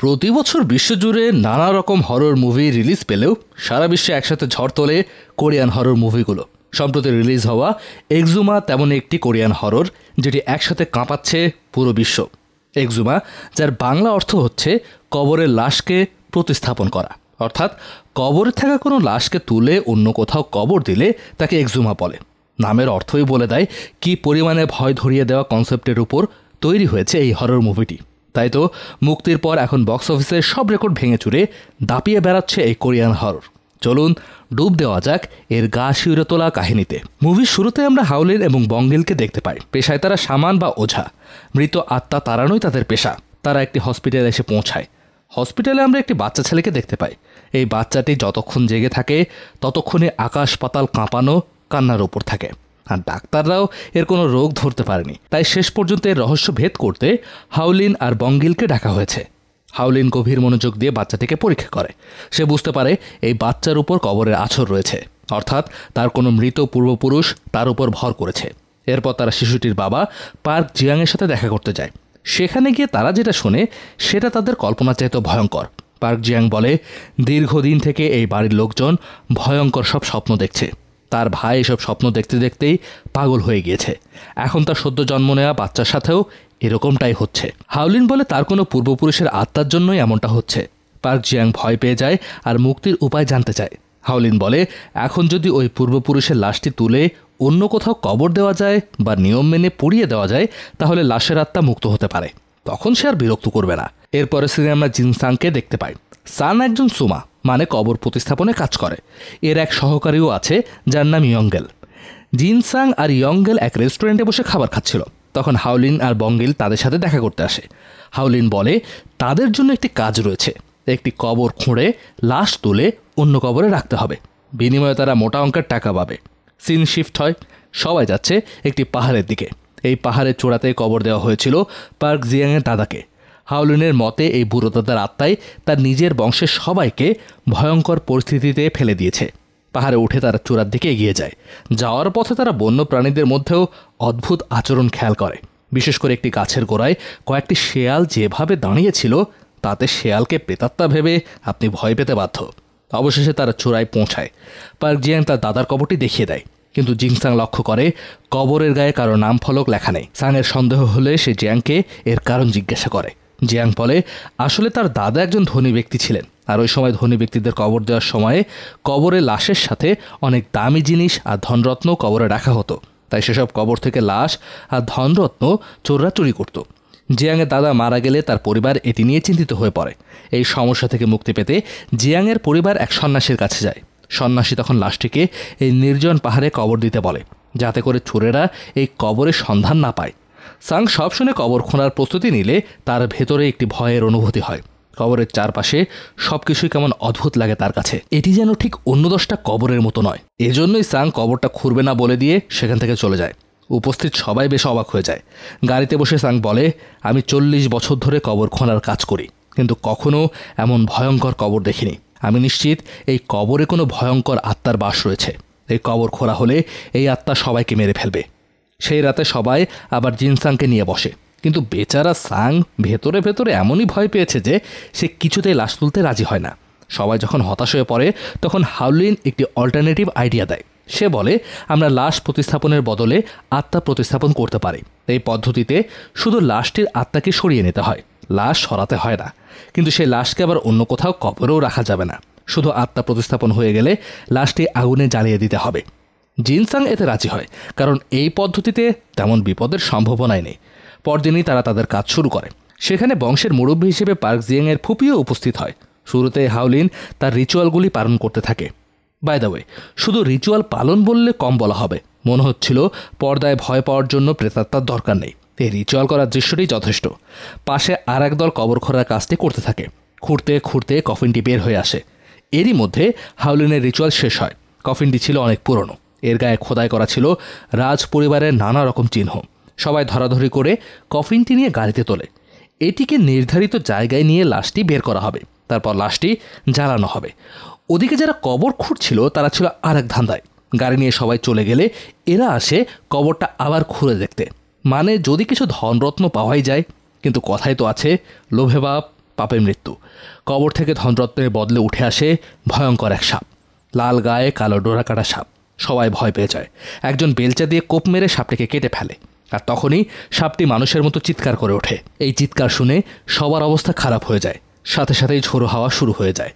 প্রতি বছর বিশ্বজুড়ে নানা রকম হরর মুভি রিলিজ পেলেও সারা বিশ্বে একসাথে ঝড় তোলে কোরিয়ান হরর মুভিগুলো। সম্প্রতি রিলিজ হওয়া এক্সুমা তেমনই একটি কোরিয়ান হরর, যেটি একসাথে কাঁপাচ্ছে পুরো বিশ্ব। এক্সুমা, যার বাংলা অর্থ হচ্ছে কবরের লাশকে প্রতিস্থাপন করা, অর্থাৎ কবরে থাকা কোনো লাশকে তুলে অন্য কোথাও কবর দিলে তাকে এক্সুমা বলে। নামের অর্থই বলে দেয় কী পরিমাণে ভয় ধরিয়ে দেওয়া কনসেপ্টের উপর তৈরি হয়েছে এই হরর মুভিটি। তাই তো মুক্তির পর এখন বক্স অফিসে সব রেকর্ড ভেঙে চুরে দাপিয়ে বেড়াচ্ছে এই কোরিয়ান হরর। চলুন ডুব দেওয়া যাক এর গা শিউরে তোলা কাহিনীতে। মুভির শুরুতে আমরা হাউলিন এবং বঙ্গিলকে দেখতে পাই। পেশায় তারা শামান বা ওঝা, মৃত আত্মা তাড়ানোই তাদের পেশা। তারা একটি হসপিটালে এসে পৌঁছায়। হসপিটালে আমরা একটি বাচ্চা ছেলেকে দেখতে পাই। এই বাচ্চাটি যতক্ষণ জেগে থাকে ততক্ষণে আকাশ পাতাল কাঁপানো কান্নার ওপর থাকে, আর ডাক্তাররাও এর কোনো রোগ ধরতে পারেনি। তাই শেষ পর্যন্ত এর রহস্য ভেদ করতে হাউলিন আর বঙ্গিলকে ডাকা হয়েছে। হাউলিন গভীর মনোযোগ দিয়ে বাচ্চাটিকে পরীক্ষা করে। সে বুঝতে পারে এই বাচ্চার উপর কবরের আছর রয়েছে, অর্থাৎ তার কোনো মৃত পূর্বপুরুষ তার উপর ভর করেছে। এরপর তারা শিশুটির বাবা পার্ক জিয়াংয়ের সাথে দেখা করতে যায়। সেখানে গিয়ে তারা যেটা শোনে সেটা তাদের কল্পনা চাইতে ভয়ঙ্কর। পার্ক জিয়াং বলে, দীর্ঘদিন থেকে এই বাড়ির লোকজন ভয়ঙ্কর সব স্বপ্ন দেখছে। তার ভাই এসব স্বপ্ন দেখতে দেখতেই পাগল হয়ে গিয়েছে। এখন তার সদ্য জন্ম নেওয়া বাচ্চার সাথেও এরকমটাই হচ্ছে। হাউলিন বলে তার কোনো পূর্বপুরুষের আত্মার জন্যই এমনটা হচ্ছে। পার্ক জিয়াং ভয় পেয়ে যায় আর মুক্তির উপায় জানতে চায়। হাউলিন বলে, এখন যদি ওই পূর্বপুরুষের লাশটি তুলে অন্য কোথাও কবর দেওয়া যায় বা নিয়ম মেনে পুড়িয়ে দেওয়া যায়, তাহলে লাশের আত্মা মুক্ত হতে পারে। তখন সে আর বিরক্ত করবে না। এরপরে সিনে আমরা জিনসাংকে দেখতে পাই। সান একজন সুমা, মানে কবর প্রতিস্থাপনে কাজ করে। এর এক সহকারীও আছে যার নাম ইয়ঙ্গেল। জিনসাং আর ইয়ঙ্গেল এক রেস্টুরেন্টে বসে খাবার খাচ্ছিল। তখন হাউলিন আর বঙ্গিল তাদের সাথে দেখা করতে আসে। হাউলিন বলে, তাদের জন্য একটি কাজ রয়েছে। একটি কবর খুঁড়ে লাশ তুলে অন্য কবরে রাখতে হবে। বিনিময়ে তারা মোটা অঙ্কের টাকা পাবে। সিন শিফট হয়। সবাই যাচ্ছে একটি পাহাড়ের দিকে। এই পাহাড়ের চূড়াতে কবর দেওয়া হয়েছিল পার্ক জিয়াংয়ের দাদাকে। হাউলিনের মতে এই বুড়ো দাদার আত্মাই তার নিজের বংশের সবাইকে ভয়ঙ্কর পরিস্থিতিতে ফেলে দিয়েছে। পাহাড়ে উঠে তারা চূড়ার দিকে এগিয়ে যায়। যাওয়ার পথে তারা বন্য প্রাণীদের মধ্যেও অদ্ভুত আচরণ খেয়াল করে। বিশেষ করে একটি গাছের গোড়ায় কয়েকটি শেয়াল যেভাবে দাঁড়িয়েছিল, তাতে শেয়ালকে প্রেতাত্মা ভেবে আপনি ভয় পেতে বাধ্য। অবশেষে তারা চূড়ায় পৌঁছায়। পার্ক জিয়াং তার দাদার কবরটি দেখিয়ে দেয়, কিন্তু জিনসাং লক্ষ্য করে কবরের গায়ে কারো নাম ফলক লেখা নেই। সাংয়ের সন্দেহ হলে সে জিয়াংকে এর কারণ জিজ্ঞাসা করে। জিয়াং বলে, আসলে তার দাদা একজন ধনী ব্যক্তি ছিলেন, আর ওই সময় ধনী ব্যক্তিদের কবর দেওয়ার সময়ে কবরের লাশের সাথে অনেক দামি জিনিস আর ধনরত্ন কবরে রাখা হতো। তাই সেসব কবর থেকে লাশ আর ধনরত্ন চোররা চুরি করত। জিয়াংয়ের দাদা মারা গেলে তার পরিবার এটি নিয়ে চিন্তিত হয়ে পড়ে। এই সমস্যা থেকে মুক্তি পেতে জিয়াংয়ের পরিবার এক সন্ন্যাসীর কাছে যায়। সন্ন্যাসী তখন লাশটিকে এই নির্জন পাহাড়ে কবর দিতে বলে, যাতে করে চোরেরা এই কবরের সন্ধান না পায়। সাং সব শুনে কবর খোঁড়ার প্রস্তুতি নিলে তার ভেতরে একটি ভয়ের অনুভূতি হয়। কবরের চারপাশে সবকিছুই কেমন অদ্ভুত লাগে তার কাছে। এটি যেন ঠিক অন্য 10টা কবরের মতো নয়। এজন্যই সাং কবরটা খুঁড়বে না বলে দিয়ে সেখান থেকে চলে যায়। উপস্থিত সবাই বেশ অবাক হয়ে যায়। গাড়িতে বসে সাং বলে, আমি 40 বছর ধরে কবর খোঁড়ার কাজ করি, কিন্তু কখনো এমন ভয়ঙ্কর কবর দেখিনি। আমি নিশ্চিত এই কবরে কোনো ভয়ঙ্কর আত্মার বাস রয়েছে। এই কবর খোঁড়া হলে এই আত্মা সবাইকে মেরে ফেলবে। সেই রাতে সবাই আবার জিনসাংকে নিয়ে বসে, কিন্তু বেচারা সাং ভেতরে ভেতরে এমনই ভয় পেয়েছে যে সে কিছুতেই লাশ তুলতে রাজি হয় না। সবাই যখন হতাশ হয়ে পড়ে, তখন হাউলিন একটি অল্টারনেটিভ আইডিয়া দেয়। সে বলে, আমরা লাশ প্রতিস্থাপনের বদলে আত্মা প্রতিস্থাপন করতে পারি। এই পদ্ধতিতে শুধু লাশটির আত্মাকে সরিয়ে নিতে হয়, লাশ সরাতে হয় না। কিন্তু সেই লাশকে আবার অন্য কোথাও কবরেও রাখা যাবে না। শুধু আত্মা প্রতিস্থাপন হয়ে গেলে লাশটি আগুনে জ্বালিয়ে দিতে হবে। জিনসাং এতে রাজি হয়, কারণ এই পদ্ধতিতে তেমন বিপদের সম্ভাবনাই নেই। পরদিনই তারা তাদের কাজ শুরু করে। সেখানে বংশের মুরব্বী হিসেবে পার্ক জিয়াংয়ের ফুপিও উপস্থিত হয়। শুরুতে হাউলিন তার রিচুয়ালগুলি পালন করতে থাকে। বাই দ্য ওয়ে, শুধু রিচুয়াল পালন বললে কম বলা হবে। মনে হচ্ছিল পর্দায় ভয় পাওয়ার জন্য প্রেতাত্মার দরকার নেই, এই রিচুয়াল করার দৃশ্যটি যথেষ্ট। পাশে আর এক দল কবর খোঁড়ার কাজটি করতে থাকে। খুঁড়তে খুঁড়তে কফিনটি বের হয়ে আসে। এরই মধ্যে হাউলিনের রিচুয়াল শেষ হয়। কফিনটি ছিল অনেক পুরনো। এর গায়ে খোদাই করা ছিল রাজ পরিবারের নানা রকম চিহ্ন। সবাই ধরাধরি করে কফিনটি নিয়ে গাড়িতে তোলে। এটিকে নির্ধারিত জায়গায় নিয়ে লাশটি বের করা হবে। তারপর লাশটি জ্বালানো হবে। ওদিকে যারা কবর খুঁড়ছিল তারা ছিল আর এক ধান্দায়। গাড়ি নিয়ে সবাই চলে গেলে এরা আসে কবরটা আবার খুঁড়ে দেখতে। মানে যদি কিছু ধনরত্ন পাওয়াই যায়। কিন্তু কথাই তো আছে, লোভে বাপ পাপের মৃত্যু। কবর থেকে ধনরত্নের বদলে উঠে আসে ভয়ঙ্কর এক সাপ, লাল গায়ে কালো ডোরা কাটা সাপ। সবাই ভয় পেয়ে যায়। একজন বেলচা দিয়ে কোপ মেরে সাপটিকে কেটে ফেলে, আর তখনই সাপটি মানুষের মতো চিৎকার করে ওঠে। এই চিৎকার শুনে সবার অবস্থা খারাপ হয়ে যায়। সাথে সাথেই ঝোড়ো হাওয়া শুরু হয়ে যায়।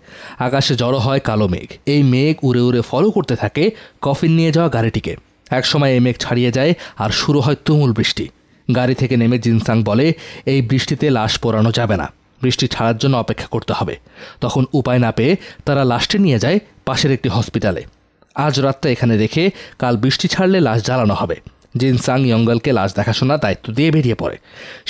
আকাশে জড়ো হয় কালো মেঘ। এই মেঘ উড়ে উড়ে ফলো করতে থাকে কফিন নিয়ে যাওয়া গাড়িটিকে। একসময় এই মেঘ ছাড়িয়ে যায় আর শুরু হয় তুমুল বৃষ্টি। গাড়ি থেকে নেমে জিনসাং বলে, এই বৃষ্টিতে লাশ পোড়ানো যাবে না, বৃষ্টি ছাড়ার জন্য অপেক্ষা করতে হবে। তখন উপায় না পেয়ে তারা লাশটি নিয়ে যায় পাশের একটি হসপিটালে। আজ রাতটা এখানে রেখে কাল বৃষ্টি ছাড়লে লাশ জ্বালানো হবে। জিনসাং ইয়ঙ্গলকে লাশ দেখাশোনার দায়িত্ব দিয়ে বেরিয়ে পড়ে।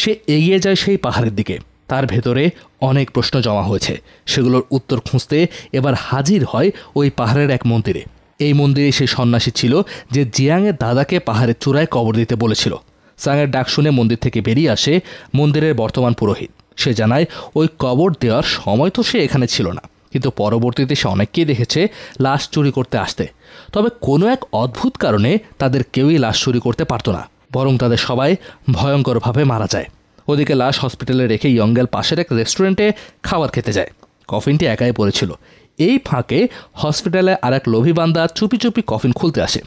সে এগিয়ে যায় সেই পাহাড়ের দিকে। তার ভেতরে অনেক প্রশ্ন জমা হয়েছে। সেগুলোর উত্তর খুঁজতে এবার হাজির হয় ওই পাহাড়ের এক মন্দিরে। এই মন্দিরে সেই সন্ন্যাসী ছিল যে জিয়াংয়ের দাদাকে পাহাড়ের চূড়ায় কবর দিতে বলেছিল। সাংয়ের ডাক শুনে মন্দির থেকে বেরিয়ে আসে মন্দিরের বর্তমান পুরোহিত। সে জানায় ওই কবর দেওয়ার সময় তো সে এখানে ছিল না, কিন্তু পরবর্তীতে সে অনেককেই দেখেছে লাশ চুরি করতে আসতে। তবে কোনো এক অদ্ভুত কারণে তাদের কেউই লাশ চুরি করতে পারত না, বরং তাদের সবাই ভয়ঙ্করভাবে মারা যায়। ওদিকে লাশ হসপিটালে রেখে ইয়ঙ্গেল পাশের এক রেস্টুরেন্টে খাবার খেতে যায়। কফিনটি একাই পড়েছিল। এই ফাঁকে হসপিটালে আর এক লোভী বান্দা চুপি চুপি কফিন খুলতে আসে,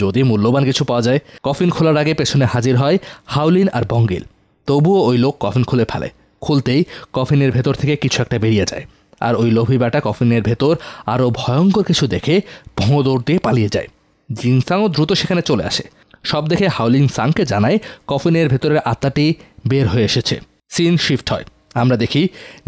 যদি মূল্যবান কিছু পাওয়া যায়। কফিন খোলার আগে পেছনে হাজির হয় হাউলিন আর বঙ্গিল। তবুও ওই লোক কফিন খুলে ফেলে। খুলতেই কফিনের ভেতর থেকে কিছু একটা বেরিয়ে যায়, আর ওই লোভী ব্যাটা কফিনের ভেতর আরও ভয়ঙ্কর কিছু দেখে ভোঁদৌড় দিয়ে পালিয়ে যায়। জিনসাংও দ্রুত সেখানে চলে আসে। সব দেখে হাউলিন সাংকে জানায় কফিনের ভেতরের আত্মাটি বের হয়ে এসেছে। সিন শিফট হয়। আমরা দেখি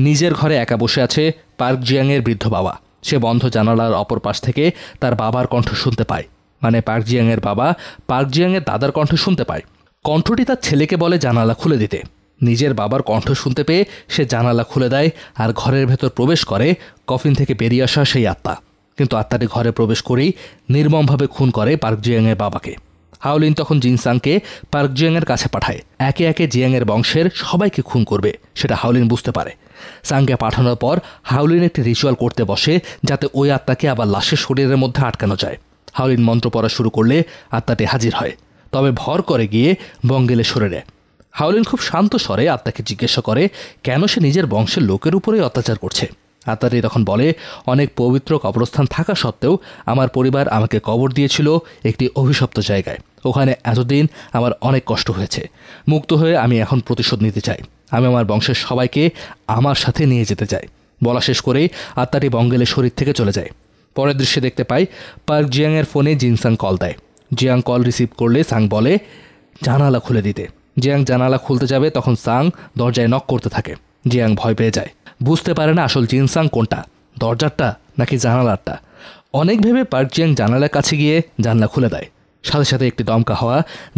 নিজের ঘরে একা বসে আছে পার্ক জিয়াংয়ের বৃদ্ধ বাবা। সে বন্ধ জানালার অপর পাশ থেকে তার বাবার কণ্ঠ শুনতে পায়। মানে পার্ক জিয়াংয়ের বাবা পার্ক জিয়াংয়ের দাদার কণ্ঠ শুনতে পায়। কণ্ঠটি তার ছেলেকে বলে জানালা খুলে দিতে। নিজের বাবার কণ্ঠ শুনতে পেয়ে সে জানালা খুলে দেয় আর ঘরের ভেতর প্রবেশ করে কফিন থেকে বেরিয়ে আসা সেই আত্মা। কিন্তু আত্মাটি ঘরে প্রবেশ করেই নির্মমভাবে খুন করে পার্ক জিয়াংয়ের বাবাকে। হাউলিন তখন জিনসাংকে পার্ক জিয়াংয়ের কাছে পাঠায়। একে একে জিয়াংয়ের বংশের সবাইকে খুন করবে, সেটা হাউলিন বুঝতে পারে। সাংকে পাঠানোর পর হাউলিন একটি রিচুয়াল করতে বসে, যাতে ওই আত্মাকে আবার লাশের শরীরের মধ্যে আটকানো যায়। হাউলিন মন্ত্র পড়া শুরু করলে আত্মাটি হাজির হয়, তবে ভর করে গিয়ে বঙ্গেলে সরে নেয়। হাউলিন খুব শান্ত স্বরে আত্মাকে জিজ্ঞাসা করে কেন সে নিজের বংশের লোকের উপরেই অত্যাচার করছে। আত্মাটি তখন বলে, অনেক পবিত্র কবরস্থান থাকা সত্ত্বেও আমার পরিবার আমাকে কবর দিয়েছিল একটি অভিশপ্ত জায়গায়। ওখানে এতদিন আমার অনেক কষ্ট হয়েছে। মুক্ত হয়ে আমি এখন প্রতিশোধ নিতে চাই। আমি আমার বংশের সবাইকে আমার সাথে নিয়ে যেতে চাই। বলা শেষ করেই আত্মাটি বঙ্গেলের শরীর থেকে চলে যায়। পরের দৃশ্যে দেখতে পাই পার্ক জিয়াংয়ের ফোনে জিনসাং কল দেয়। জিয়াং কল রিসিভ করলে সাং বলে জানালা খুলে দিতে। জিয়াং জানালা খুলতে যাবে, তখন সাং দরজায় নক করতে থাকে। জিয়াং ভয় পেয়ে যায়, বুঝতে পারে না আসল জিনসাং কোনটা, দরজারটা নাকি জানালারটা। অনেক ভেবে পার্ক জিয়াং জানালার কাছে গিয়ে জানলা খুলে দেয়। সাথে সাথে একটি দমকা হাওয়া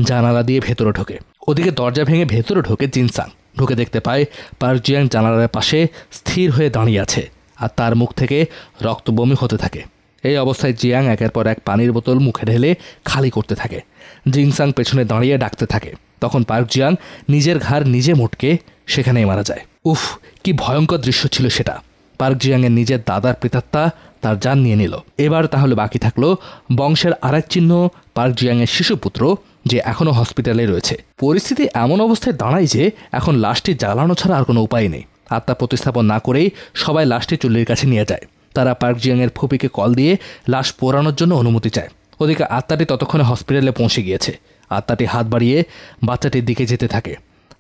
জানালা দিয়ে ভেতরে ঢোকে। ওদিকে দরজা ভেঙে ভেতরে ঢোকে জিনসাং। ঢুকে দেখতে পায় পার্ক জিয়াং জানালার পাশে স্থির হয়ে দাঁড়িয়ে আছে, আর তার মুখ থেকে রক্ত বমি হতে থাকে। এই অবস্থায় জিয়াং একের পর এক পানির বোতল মুখে ঢেলে খালি করতে থাকে। জিনসাং পেছনে দাঁড়িয়ে ডাকতে থাকে। তখন পার্ক জিয়াং নিজের ঘাড় নিজে মুটকে সেখানেই মারা যায়। উফ, কি ভয়ঙ্কর দৃশ্য ছিল সেটা। পার্ক জিয়াংয়ের নিজের দাদার প্রেতাত্মা তার জান নিয়ে নিল। এবার তাহলে বাকি থাকলো বংশের আরেক চিহ্ন, পার্ক জিয়াংয়ের শিশুপুত্র, যে এখনও হসপিটালে রয়েছে। পরিস্থিতি এমন অবস্থায় দাঁড়ায় যে এখন লাশটি জ্বালানো ছাড়া আর কোনো উপায় নেই। আত্মা প্রতিস্থাপন না করেই সবাই লাশটি চুল্লির কাছে নিয়ে যায়। তারা পার্ক জিয়াংয়ের ফুপিকে কল দিয়ে লাশ পোড়ানোর জন্য অনুমতি চায়। ওদিকে আত্মাটি ততক্ষণে হসপিটালে পৌঁছে গিয়েছে। আত্মাটি হাত বাড়িয়ে বাচ্চাটির দিকে যেতে থাকে।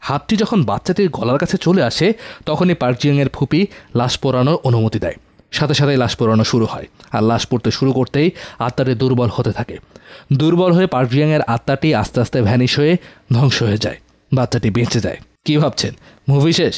হাতটি যখন বাচ্চাটির গলার কাছে চলে আসে, তখনই পার্ক জিয়াংয়ের ফুপি লাশ পোড়ানোর অনুমতি দেয়। সাথে সাথেই লাশ পোড়ানো শুরু হয়, আর লাশ পড়তে শুরু করতেই আত্মাটি দুর্বল হতে থাকে। দুর্বল হয়ে পার্ক জিয়াংয়ের আত্মাটি আস্তে আস্তে ভ্যানিশ হয়ে ধ্বংস হয়ে যায়। বাচ্চাটি বেঁচে যায়। কি ভাবছেন, মুভি শেষ?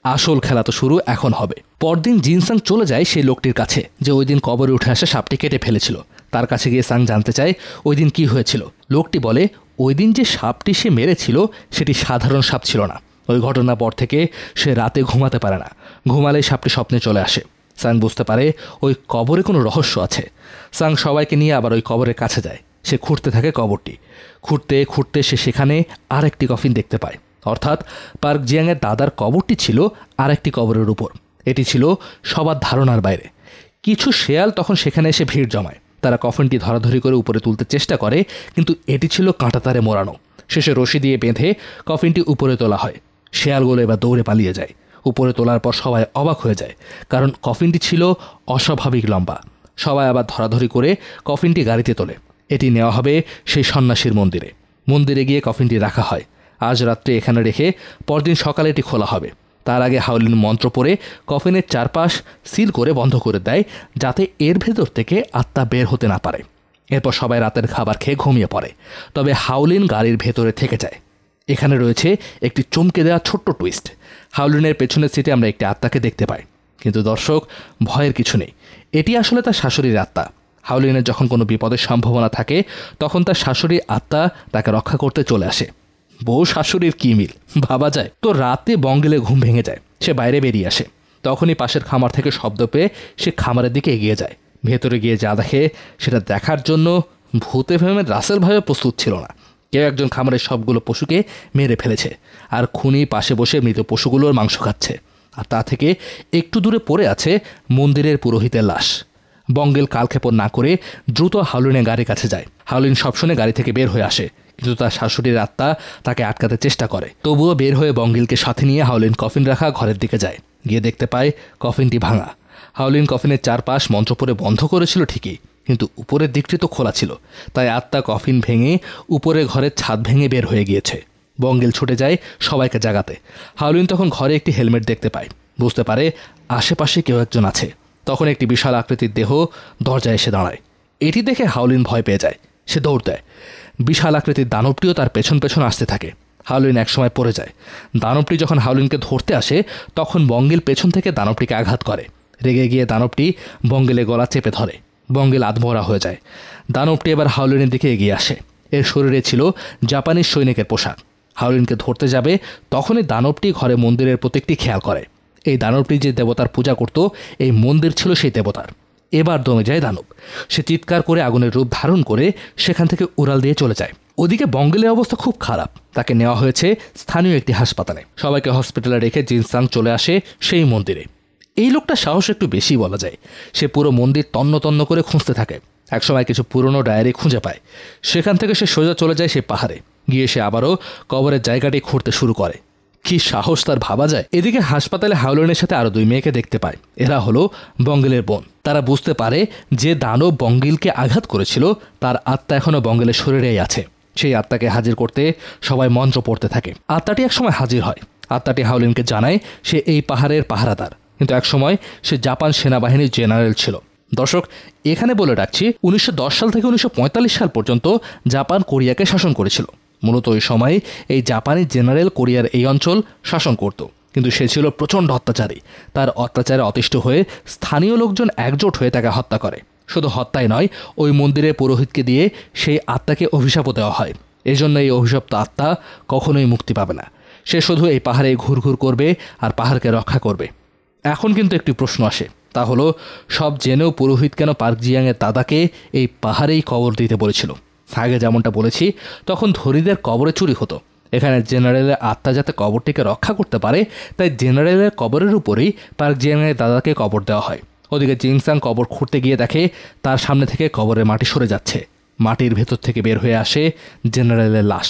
আসল খেলা তো শুরু এখন হবে। পরদিন জিনসাং চলে যায় সেই লোকটির কাছে যে ওই দিন কবরে উঠে আসা সাপটি কেটে ফেলেছিল। তার কাছে গিয়ে সাং জানতে চায় ওই দিন কি হয়েছিল। লোকটি বলে ওই দিন যে সাপটি সে মেরেছিল সেটি সাধারণ সাপ ছিল না। ওই ঘটনার পর থেকে সে রাতে ঘুমাতে পারে না। ঘুমালেই সাপটি স্বপ্নে চলে আসে। সাং বুঝতে পারে ওই কবরে কোনো রহস্য আছে। সাং সবাইকে নিয়ে আবার ওই কবরের কাছে যায়। সে খুঁড়তে থাকে কবরটি। খুঁড়তে খুঁড়তে সে সেখানে আরেকটি কফিন দেখতে পায়। অর্থাৎ পার্ক জিয়াংয়ের দাদার কবরটি ছিল আরেকটি কবরের উপর। এটি ছিল সবার ধারণার বাইরে। কিছু শেয়াল তখন সেখানে এসে ভিড় জমায়। তারা কফিনটি ধরাধরি করে উপরে তুলতে চেষ্টা করে, কিন্তু এটি ছিল কাঁটাতারে মোড়ানো। শেষে রশি দিয়ে বেঁধে কফিনটি উপরে তোলা হয়। শেয়ালগুলো এবার দৌড়ে পালিয়ে যায়। উপরে তোলার পর সবাই অবাক হয়ে যায়, কারণ কফিনটি ছিল অস্বাভাবিক লম্বা। সবাই আবার ধরাধরি করে কফিনটি গাড়িতে তোলে। এটি নেওয়া হবে সেই সন্ন্যাসীর মন্দিরে। মন্দিরে গিয়ে কফিনটি রাখা হয়। আজ রাত্রে এখানে রেখে পরদিন সকালে এটি খোলা হবে। তার আগে হাউলিন মন্ত্র পড়ে কফিনের চারপাশ সিল করে বন্ধ করে দেয়, যাতে এর ভেতর থেকে আত্মা বের হতে না পারে। এরপর সবাই রাতের খাবার খেয়ে ঘুমিয়ে পড়ে। তবে হাউলিন গাড়ির ভেতরে থেকে যায়। এখানে রয়েছে একটি চমকে দেওয়া ছোট্ট টুইস্ট। হাউলিনের পেছনের সিটে আমরা একটি আত্মাকে দেখতে পাই, কিন্তু দর্শক, ভয়ের কিছু নেই। এটি আসলে তার শাশুড়ির আত্মা। হাউলিনের যখন কোনো বিপদের সম্ভাবনা থাকে, তখন তার শাশুড়ির আত্মা তাকে রক্ষা করতে চলে আসে। বউ শাশুড়ির কি মিল, ভাবা যায়। তো রাতে বঙ্গেলে ঘুম ভেঙে যায়। সে বাইরে বেরিয়ে আসে। তখনই পাশের খামার থেকে শব্দ পেয়ে সে খামারের দিকে এগিয়ে যায়। ভেতরে গিয়ে যা দেখে সেটা দেখার জন্য ভূতে ফেমের রাসেল ভাইও প্রস্তুত ছিল না। কেউ একজন খামারের সবগুলো পশুকে মেরে ফেলেছে, আর খুনি পাশে বসে মৃত পশুগুলোর মাংস খাচ্ছে। আর তা থেকে একটু দূরে পড়ে আছে মন্দিরের পুরোহিতের লাশ। বঙ্গেল কালক্ষেপণ না করে দ্রুত হাউলিনের গাড়ির কাছে যায়। হাউলিন সব শুনে গাড়ি থেকে বের হয়ে আসে, কিন্তু তার শাশুড়ির আত্মা তাকে আটকাতে চেষ্টা করে। তবুও বের হয়ে বঙ্গিলকে সাথে নিয়ে হাউলিন কফিন রাখা ঘরের দিকে যায়। গিয়ে দেখতে পায় কফিনটি ভাঙা। হাউলিন কফিনের চারপাশ মন্ত্র পড়ে বন্ধ করেছিল ঠিকই, কিন্তু উপরের দিকটি তো খোলা ছিল। তাই আত্মা কফিন ভেঙে উপরে ঘরের ছাদ ভেঙে বের হয়ে গিয়েছে। বঙ্গিল ছুটে যায় সবাইকে জাগাতে। হাউলিন তখন ঘরে একটি হেলমেট দেখতে পায়। বুঝতে পারে আশেপাশে কেউ একজন আছে। তখন একটি বিশাল আকৃতির দেহ দরজায় এসে দাঁড়ায়। এটি দেখে হাউলিন ভয় পেয়ে যায়। সে দৌড় দেয়। বিশাল আকৃতির দানবটিও তার পেছন পেছন আসতে থাকে। হাউলিন একসময় পড়ে যায়। দানবটি যখন হাউলিনকে ধরতে আসে, তখন বঙ্গিল পেছন থেকে দানবটিকে আঘাত করে। রেগে গিয়ে দানবটি বঙ্গিলের গলা চেপে ধরে। বঙ্গিল আধমরা হয়ে যায়। দানবটি এবার হাউলিনের দিকে এগিয়ে আসে। এর শরীরে ছিল জাপানিজ সৈনিকের পোশাক। হাউলিনকে ধরতে যাবে, তখনই দানবটি ঘরে মন্দিরের প্রত্যেকটি খেয়াল করে। এই দানবটি যে দেবতার পূজা করত, এই মন্দির ছিল সেই দেবতার। এবার দমে যায় দানব। সে চিৎকার করে আগুনের রূপ ধারণ করে সেখান থেকে উড়াল দিয়ে চলে যায়। ওদিকে বঙ্গিলের অবস্থা খুব খারাপ। তাকে নেওয়া হয়েছে স্থানীয় একটি হাসপাতালে। সবাইকে হসপিটালে রেখে জিনসাং চলে আসে সেই মন্দিরে। এই লোকটা সাহস একটু বেশি বলা যায়। সে পুরো মন্দির তন্ন তন্ন করে খুঁজতে থাকে। একসময় কিছু পুরনো ডায়েরি খুঁজে পায়। সেখান থেকে সে সোজা চলে যায় সেই পাহাড়ে। গিয়ে সে আবারও কবরের জায়গাটি খুঁড়তে শুরু করে। কি সাহস তার, ভাবা যায়। এদিকে হাসপাতালে হাউলিনের সাথে আরো 2 মেয়েকে দেখতে পায়। এরা হলো বঙ্গিলের বোন। তারা বুঝতে পারে যে দানব বঙ্গিলকে আঘাত করেছিল, তার আত্মা এখনো বঙ্গিলের শরীরেই আছে। সেই আত্মাকে হাজির করতে সবাই মন্ত্র পড়তে থাকে। আত্মাটি একসময় হাজির হয়। আত্মাটি হাউলিনকে জানায় সে এই পাহাড়ের পাহারাদার, কিন্তু একসময় সে জাপান সেনাবাহিনীর জেনারেল ছিল। দর্শক, এখানে বলে রাখছি, 1910 সাল থেকে 1945 সাল পর্যন্ত জাপান কোরিয়াকে শাসন করেছিল। মূলত ওই সময় এই জাপানি জেনারেল কোরিয়ার এই অঞ্চল শাসন করত, কিন্তু সে ছিল প্রচণ্ড অত্যাচারী। তার অত্যাচারে অতিষ্ঠ হয়ে স্থানীয় লোকজন একজোট হয়ে তাকে হত্যা করে। শুধু হত্যাই নয়, ওই মন্দিরের পুরোহিতকে দিয়ে সেই আত্মাকে অভিশাপও দেওয়া হয়। এজন্য এই অভিশপ্ত আত্মা কখনোই মুক্তি পাবে না। সে শুধু এই পাহাড়ে ঘুরঘুর করবে আর পাহাড়কে রক্ষা করবে। এখন কিন্তু একটি প্রশ্ন আসে, তা হলো সব জেনেও পুরোহিত কেন পার্ক জিয়াংয়ের দাদাকে এই পাহাড়েই কবর দিতে বলেছিল? আগে যেমনটা বলেছি, তখন ধনীদের কবরে চুরি হতো। এখানে জেনারেলের আত্মা যাতে কবরটিকে রক্ষা করতে পারে, তাই জেনারেলের কবরের উপরেই পার্ক জিয়াংয়ের দাদাকে কবর দেওয়া হয়। ওদিকে জিনসাং কবর খুঁড়তে গিয়ে দেখে তার সামনে থেকে কবরের মাটি সরে যাচ্ছে। মাটির ভেতর থেকে বের হয়ে আসে জেনারেলের লাশ।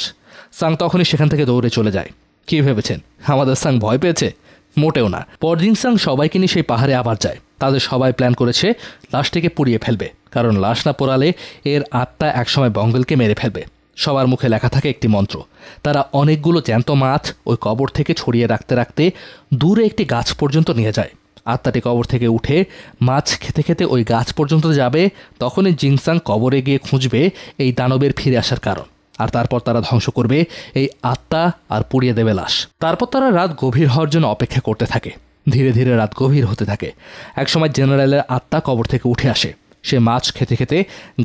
সাং তখনই সেখান থেকে দৌড়ে চলে যায়। কি ভেবেছেন আমাদের সাং ভয় পেয়েছে? মোটেও না। পরদিন সাং সবাইকে নিয়ে সেই পাহাড়ে আবার যায়। তাদের সবাই প্ল্যান করেছে লাশটিকে পুড়িয়ে ফেলবে, কারণ লাশ না পোড়ালে এর আত্মা একসময় বঙ্গলকে মেরে ফেলবে। সবার মুখে লেখা থাকে একটি মন্ত্র। তারা অনেকগুলো জ্যান্ত মাছ ওই কবর থেকে ছড়িয়ে রাখতে রাখতে দূরে একটি গাছ পর্যন্ত নিয়ে যায়। আত্মাটি কবর থেকে উঠে মাছ খেতে খেতে ওই গাছ পর্যন্ত যাবে। তখনই জিনসাং কবরে গিয়ে খুঁজবে এই দানবের ফিরে আসার কারণ, আর তারপর তারা ধ্বংস করবে এই আত্মা আর পুড়িয়ে দেবে লাশ। তারপর তারা রাত গভীর হওয়ার জন্য অপেক্ষা করতে থাকে। ধীরে ধীরে রাত গভীর হতে থাকে। একসময় জেনারেলের আত্মা কবর থেকে উঠে আসে। সে মাছ খেতে খেতে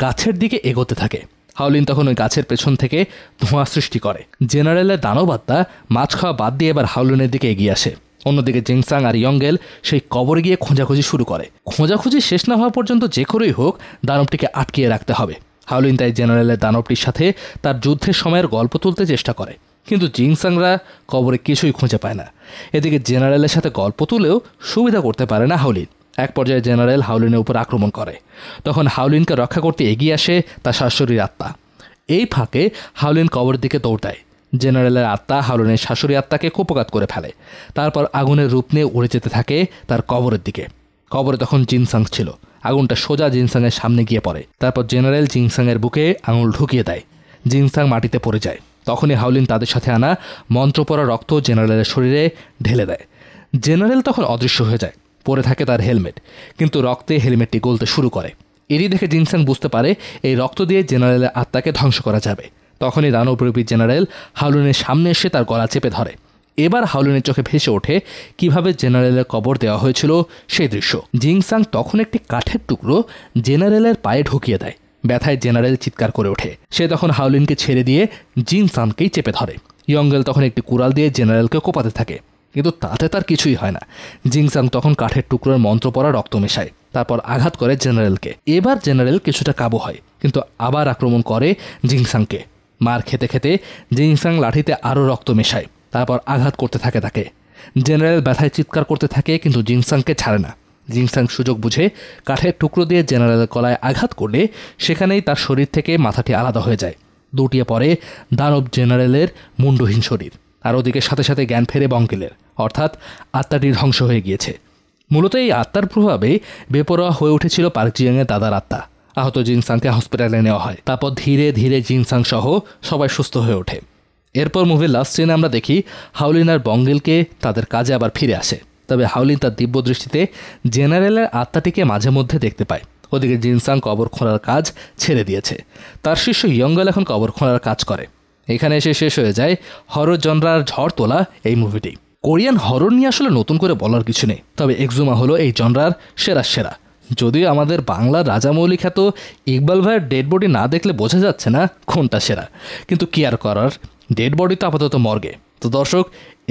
গাছের দিকে এগোতে থাকে। হাউলিন তখন ওই গাছের পেছন থেকে ধোঁয়া সৃষ্টি করে। জেনারেলের দানব আত্মা মাছ খাওয়া বাদ দিয়ে এবার হাউলিনের দিকে এগিয়ে আসে। অন্যদিকে জিনসাং আর ইয়ঙ্গেল সেই কবরে গিয়ে খোঁজাখুঁজি শুরু করে। খোঁজাখুঁজি শেষ না হওয়া পর্যন্ত যে করেই হোক দানবটিকে আটকিয়ে রাখতে হবে। হাউলিন তাই জেনারেলের দানবটির সাথে তার যুদ্ধের সময়ের গল্প তুলতে চেষ্টা করে, কিন্তু জিনসাংরা কবরে কিছুই খুঁজে পায় না। এদিকে জেনারেলের সাথে গল্প তুলেও সুবিধা করতে পারে না হাউলিন। এক পর্যায়ে জেনারেল হাউলিনের উপর আক্রমণ করে। তখন হাউলিনকে রক্ষা করতে এগিয়ে আসে তার শাশুড়ির আত্মা। এই ফাঁকে হাউলিন কবরের দিকে দৌড় দেয়। জেনারেলের আত্মা হাউলিনের শাশুড়ি আত্মাকে কুপঘাত করে ফেলে। তারপর আগুনের রূপ নিয়ে উড়ে যেতে থাকে তার কবরের দিকে। কবরে তখন জিনসাং ছিল। আগুনটা সোজা জিনসাংয়ের সামনে গিয়ে পড়ে। তারপর জেনারেল জিনসাংয়ের বুকে আঙুল ঢুকিয়ে দেয়। জিনসাং মাটিতে পড়ে যায়। তখনই হাউলিন তাদের সাথে আনা মন্ত্র পড়া রক্ত জেনারেলের শরীরে ঢেলে দেয়। জেনারেল তখন অদৃশ্য হয়ে যায়। পরে থাকে তার হেলমেট, কিন্তু রক্তে হেলমেটটি গলতে শুরু করে। এরই দেখে জিনসাং বুঝতে পারে এই রক্ত দিয়ে জেনারেলের আত্মাকে ধ্বংস করা যাবে। তখনই দানবরূপী জেনারেল হাউলিনের সামনে এসে তার গলা চেপে ধরে। এবার হাউলিনের চোখে ভেসে ওঠে কিভাবে জেনারেলের কবর দেওয়া হয়েছিল সেই দৃশ্য। জিনসাং তখন একটি কাঠের টুকরো জেনারেলের পায়ে ঢুকিয়ে দেয়। ব্যথায় জেনারেল চিৎকার করে ওঠে। সে তখন হাউলিনকে ছেড়ে দিয়ে জিনসাংকেই চেপে ধরে। ইয়ঙ্গেল তখন একটি কুড়াল দিয়ে জেনারেলকে কোপাতে থাকে, কিন্তু তাতে তার কিছুই হয় না। জিনসাং তখন কাঠের টুকরোর মন্ত্র পড়া রক্ত মেশায়। তারপর আঘাত করে জেনারেলকে। এবার জেনারেল কিছুটা কাবু হয়, কিন্তু আবার আক্রমণ করে জিনসাংকে। মার খেতে খেতে জিনসাং লাঠিতে আরও রক্ত মেশায়। তারপর আঘাত করতে থাকে তাকে। জেনারেল ব্যথায় চিৎকার করতে থাকে, কিন্তু জিনসাংকে ছাড়ে না। জিনসাং সুযোগ বুঝে কাঠের টুকরো দিয়ে জেনারেলের গলায় আঘাত করলে সেখানেই তার শরীর থেকে মাথাটি আলাদা হয়ে যায়। দুটিয়ে পড়ে দানব জেনারেলের মুন্ডহীন শরীর। আর ওদিকে সাথে সাথে জ্ঞান ফেরে বঙ্কিলের, অর্থাৎ আত্মাটি ধ্বংস হয়ে গিয়েছে। মূলত এই আত্মার প্রভাবে বেপরোয়া হয়ে উঠেছিল পার্ক জিয়াংয়ের দাদার আত্মা। আহত জিনসাংকে হসপিটালে নেওয়া হয়। তারপর ধীরে ধীরে জিনসাং সহ সবাই সুস্থ হয়ে ওঠে। এরপর মুভির লাস্ট সিনে আমরা দেখি হাউলিন আর বঙ্গিলকে তাদের কাজে আবার ফিরে আসে। তবে হাউলিন তার দিব্য দৃষ্টিতে জেনারেলের আত্মাটিকে মাঝে মধ্যে দেখতে পায়। ওদিকে জিনসাং কবর খোঁড়ার কাজ ছেড়ে দিয়েছে। তার শিষ্য ইয়ঙ্গেল এখন কবর খোঁড়ার কাজ করে। এখানে এসে শেষ হয়ে যায় হরর জনরার ঝড় তোলা এই মুভিটি। কোরিয়ান হরর নিয়ে আসলে নতুন করে বলার কিছু নেই, তবে এক্সুমা হলো এই জনরার সেরা। যদিও আমাদের বাংলার রাজামৌলি খ্যাত ইকবাল ভাইয়ের ডেড বডি না দেখলে বোঝা যাচ্ছে না কোনটা সেরা, কিন্তু কি আর করার, ডেড বডি তো আপাতত মর্গে। তো দর্শক,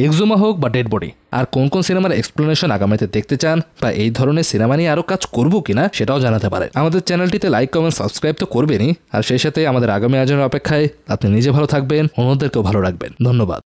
এক্সুমা হোক বা ডেড বডি, আর কোন কোন সিনেমার এক্সপ্লেনেশন আগামীতে দেখতে চান বা এই ধরনের সিনেমা নিয়ে আরও কাজ করবো কিনা সেটাও জানাতে পারে। আমাদের চ্যানেলটিতে লাইক, কমেন্ট, সাবস্ক্রাইব তো করবেনই, আর সেই সাথে আমাদের আগামী আয়োজনের অপেক্ষায়। আপনি নিজে ভালো থাকবেন, অন্যদেরকেও ভালো রাখবেন। ধন্যবাদ।